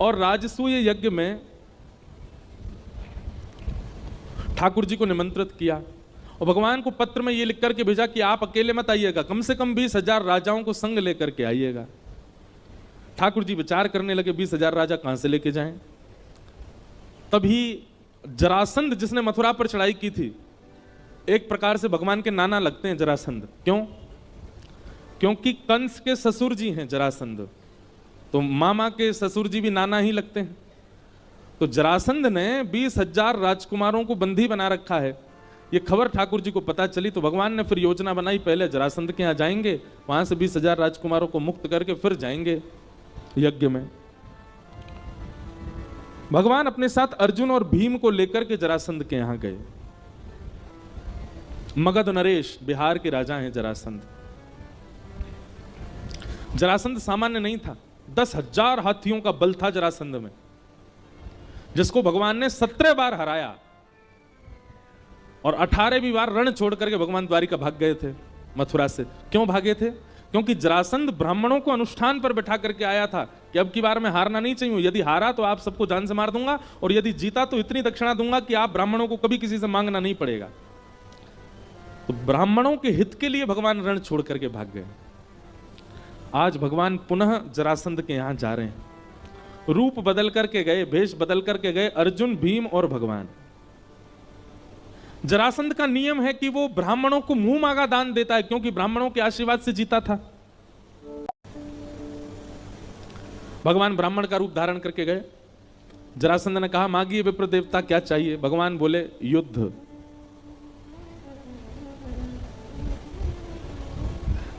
और राजसूय यज्ञ में ठाकुर जी को निमंत्रित किया और भगवान को पत्र में ये लिख करके भेजा कि आप अकेले मत आइएगा, कम से कम 20,000 राजाओं को संग लेकर के आइएगा। ठाकुर जी विचार करने लगे 20,000 राजा कहां से लेके जाएं। तभी जरासंध जिसने मथुरा पर चढ़ाई की थी, एक प्रकार से भगवान के नाना लगते हैं जरासंध। क्यों? क्योंकि कंस के ससुर जी हैं जरासंध, तो मामा के ससुर जी भी नाना ही लगते हैं। तो जरासंध ने 20,000 राजकुमारों को बंदी बना रखा है। ये खबर ठाकुर जी को पता चली तो भगवान ने फिर योजना बनाई, पहले जरासंध के यहां जाएंगे, वहां से 20,000 राजकुमारों को मुक्त करके फिर जाएंगे यज्ञ में। भगवान अपने साथ अर्जुन और भीम को लेकर के जरासंध के यहां गए। मगध नरेश, बिहार के राजा हैं जरासंध। जरासंध सामान्य नहीं था, 10,000 हाथियों का बल था जरासंध में, जिसको भगवान ने 17 बार हराया और 18वीं बार रण छोड़ करके भगवान द्वारिका भाग गए थे मथुरा से। क्यों भागे थे? क्योंकि जरासंध ब्राह्मणों को अनुष्ठान पर बैठा करके आया था कि अब की बार मैं हारना नहीं चाहिए, यदि हारा तो आप सबको जान से मार दूंगा और यदि जीता तो इतनी दक्षिणा दूंगा कि आप ब्राह्मणों को कभी किसी से मांगना नहीं पड़ेगा। तो ब्राह्मणों के हित के लिए भगवान रण छोड़ करके भाग गए। आज भगवान पुनः जरासंध के यहां जा रहे हैं, रूप बदल करके गए, भेष बदल करके गए, अर्जुन, भीम और भगवान। जरासंध का नियम है कि वो ब्राह्मणों को मुंह मांगा दान देता है, क्योंकि ब्राह्मणों के आशीर्वाद से जीता था। भगवान ब्राह्मण का रूप धारण करके गए। जरासंध ने कहा, मांगिए विप्र देवता, क्या चाहिए? भगवान बोले, युद्ध।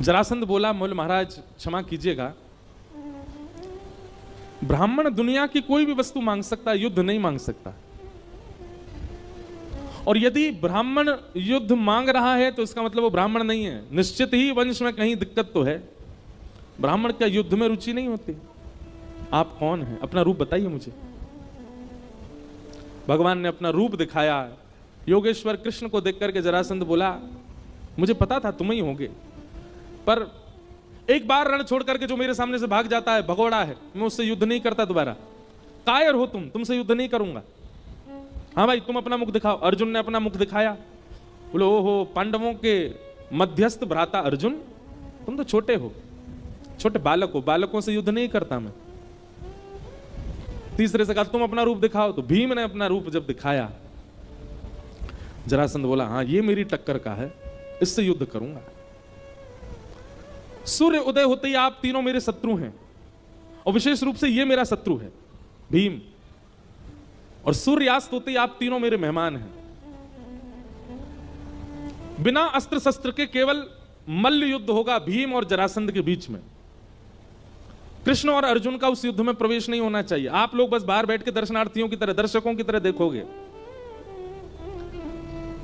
जरासंध बोला, मोल महाराज क्षमा कीजिएगा, ब्राह्मण दुनिया की कोई भी वस्तु मांग सकता है, युद्ध नहीं मांग सकता। और यदि ब्राह्मण युद्ध मांग रहा है तो इसका मतलब वो ब्राह्मण नहीं है, निश्चित ही वंश में कहीं दिक्कत तो है। ब्राह्मण क्या युद्ध में रुचि नहीं होती? आप कौन हैं? अपना रूप बताइए मुझे। भगवान ने अपना रूप दिखाया। योगेश्वर कृष्ण को देख करके जरासंध बोला, मुझे पता था तुम ही होगे, पर एक बार रण छोड़ करके जो मेरे सामने से भाग जाता है भगोड़ा है, मैं उससे युद्ध नहीं करता दोबारा। कायर हो तुमसे युद्ध नहीं करूंगा। हाँ भाई, तुम अपना मुख दिखाओ। अर्जुन ने अपना मुख दिखाया। बोले, ओहो, पांडवों के मध्यस्थ भ्राता अर्जुन, तुम तो छोटे हो, छोटे बालक हो, बालकों से युद्ध नहीं करता मैं। तीसरे से कहा, तुम अपना रूप दिखाओ। तो भीम ने अपना रूप जब दिखाया, जरासंध बोला, हाँ ये मेरी टक्कर का है, इससे युद्ध करूंगा। सूर्य उदय होते ही आप तीनों मेरे शत्रु हैं, और विशेष रूप से ये मेरा शत्रु है भीम, और सूर्यास्त होते ही आप तीनों मेरे मेहमान हैं। बिना अस्त्र शस्त्र के केवल मल्ल युद्ध होगा भीम और जरासंध के बीच में। कृष्ण और अर्जुन का उस युद्ध में प्रवेश नहीं होना चाहिए। आप लोग बस बाहर बैठ के दर्शनार्थियों की तरह, दर्शकों की तरह देखोगे।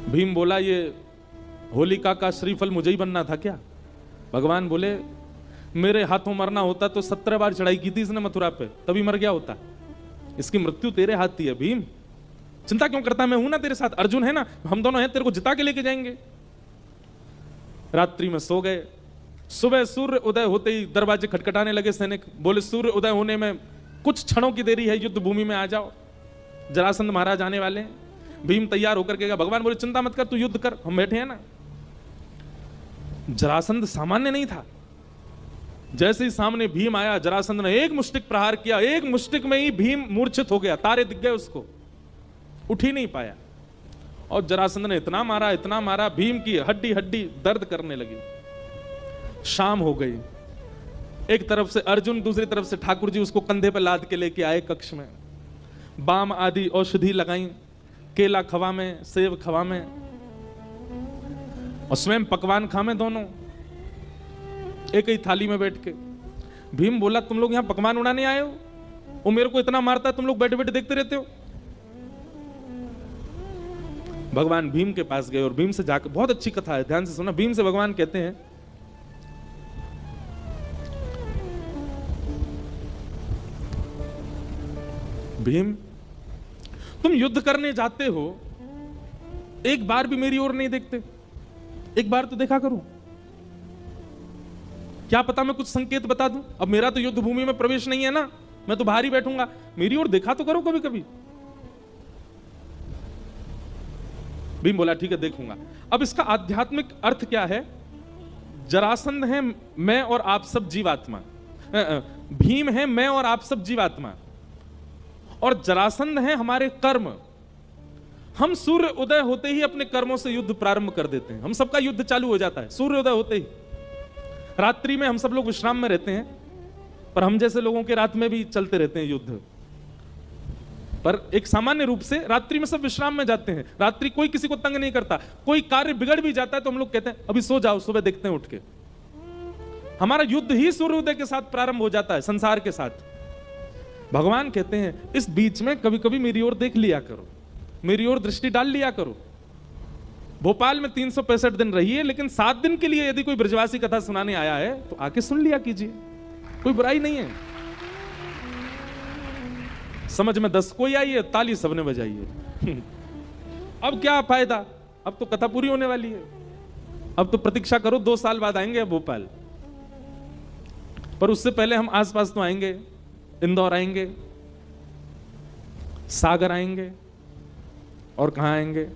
भीम बोला, ये होलिका का श्रीफल मुझे ही बनना था क्या? भगवान बोले, मेरे हाथों मरना होता तो 17 बार चढ़ाई की थी इसने मथुरा पे, तभी मर गया होता। इसकी मृत्यु तेरे हाथ ही है भीम, चिंता क्यों करता? मैं हूं ना तेरे साथ, अर्जुन है ना, हम दोनों हैं, तेरे को जिता के लेके जाएंगे। रात्रि में सो गए। सुबह सूर्य उदय होते ही दरवाजे खटखटाने लगे सैनिक। बोले, सूर्य उदय होने में कुछ क्षणों की देरी है, युद्ध भूमि में आ जाओ, जरासंध महाराज आने वाले हैं। भीम तैयार होकर के गया। भगवान बोले, चिंता मत कर, तू युद्ध कर, हम बैठे हैं ना। जरासंध सामान्य नहीं था। जैसे ही सामने भीम आया, जरासंध ने एक मुष्टिक प्रहार किया, एक मुष्टिक में ही भीम मूर्छित हो गया, तारे दिख गए उसको, उठ ही नहीं पाया। और जरासंध ने इतना मारा, भीम की हड्डी हड्डी दर्द करने लगी। शाम हो गई। एक तरफ से अर्जुन, दूसरी तरफ से ठाकुर जी उसको कंधे पर लाद के लेके आए कक्ष में। बाम आदि औषधि लगाई, केला खवा में, सेब खवा में, और स्वयं पकवान खामे दोनों एक ही थाली में बैठ के। भीम बोला, तुम लोग यहां पकवान उड़ाने आए हो? वो मेरे को इतना मारता है, तुम लोग बैठे बैठे देखते रहते हो। भगवान भीम के पास गए और भीम से जाकर, बहुत अच्छी कथा है, ध्यान से सुना। भीम से भगवान कहते हैं, भीम तुम युद्ध करने जाते हो, एक बार भी मेरी ओर नहीं देखते, एक बार तो देखा करो। क्या पता मैं कुछ संकेत बता दूं? अब मेरा तो युद्ध भूमि में प्रवेश नहीं है ना, मैं तो बाहर ही बैठूंगा, मेरी ओर देखा तो करो कभी कभी। भीम बोला ठीक है देखूंगा। अब इसका आध्यात्मिक अर्थ क्या है? जरासंध है मैं और आप सब जीवात्मा, भीम है मैं और आप सब जीवात्मा, और जरासंध है हमारे कर्म। हम सूर्य उदय होते ही अपने कर्मों से युद्ध प्रारंभ कर देते हैं, हम सबका युद्ध चालू हो जाता है सूर्य उदय होते ही। रात्रि में हम सब लोग विश्राम में रहते हैं, पर हम जैसे लोगों के रात में भी चलते रहते हैं युद्ध, पर एक सामान्य रूप से रात्रि में सब विश्राम में जाते हैं। रात्रि कोई किसी को तंग नहीं करता, कोई कार्य बिगड़ भी जाता है तो हम लोग कहते हैं अभी सो जाओ, सुबह देखते हैं उठ के। हमारा युद्ध ही सूर्योदय के साथ प्रारंभ हो जाता है, संसार के साथ। भगवान कहते हैं इस बीच में कभी कभी मेरी ओर देख लिया करो, मेरी ओर दृष्टि डाल लिया करो। भोपाल में 365 दिन रहिए, लेकिन 7 दिन के लिए यदि कोई ब्रजवासी कथा सुनाने आया है तो आके सुन लिया कीजिए, कोई बुराई नहीं है। समझ में 10 कोई आई है, ताली सबने बजाई है। अब क्या फायदा, अब तो कथा पूरी होने वाली है, अब तो प्रतीक्षा करो 2 साल बाद आएंगे भोपाल। पर उससे पहले हम आसपास तो आएंगे, इंदौर आएंगे, सागर आएंगे, और कहां आएंगे,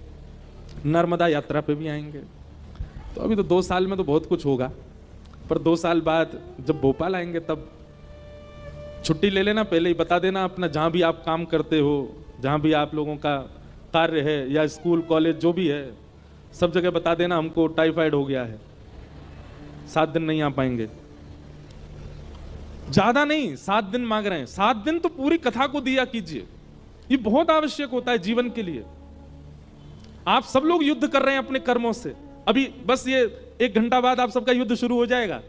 नर्मदा यात्रा पे भी आएंगे। तो अभी तो 2 साल में तो बहुत कुछ होगा, पर 2 साल बाद जब भोपाल आएंगे तब छुट्टी ले लेना, पहले ही बता देना अपना, जहां भी आप काम करते हो, जहां भी आप लोगों का कार्य है, या स्कूल कॉलेज जो भी है, सब जगह बता देना हमको टाइफाइड हो गया है, 7 दिन नहीं आ पाएंगे। ज्यादा नहीं, 7 दिन मांग रहे हैं, 7 दिन तो पूरी कथा को दिया कीजिए, ये बहुत आवश्यक होता है जीवन के लिए। आप सब लोग युद्ध कर रहे हैं अपने कर्मों से, अभी बस ये 1 घंटा बाद आप सबका युद्ध शुरू हो जाएगा।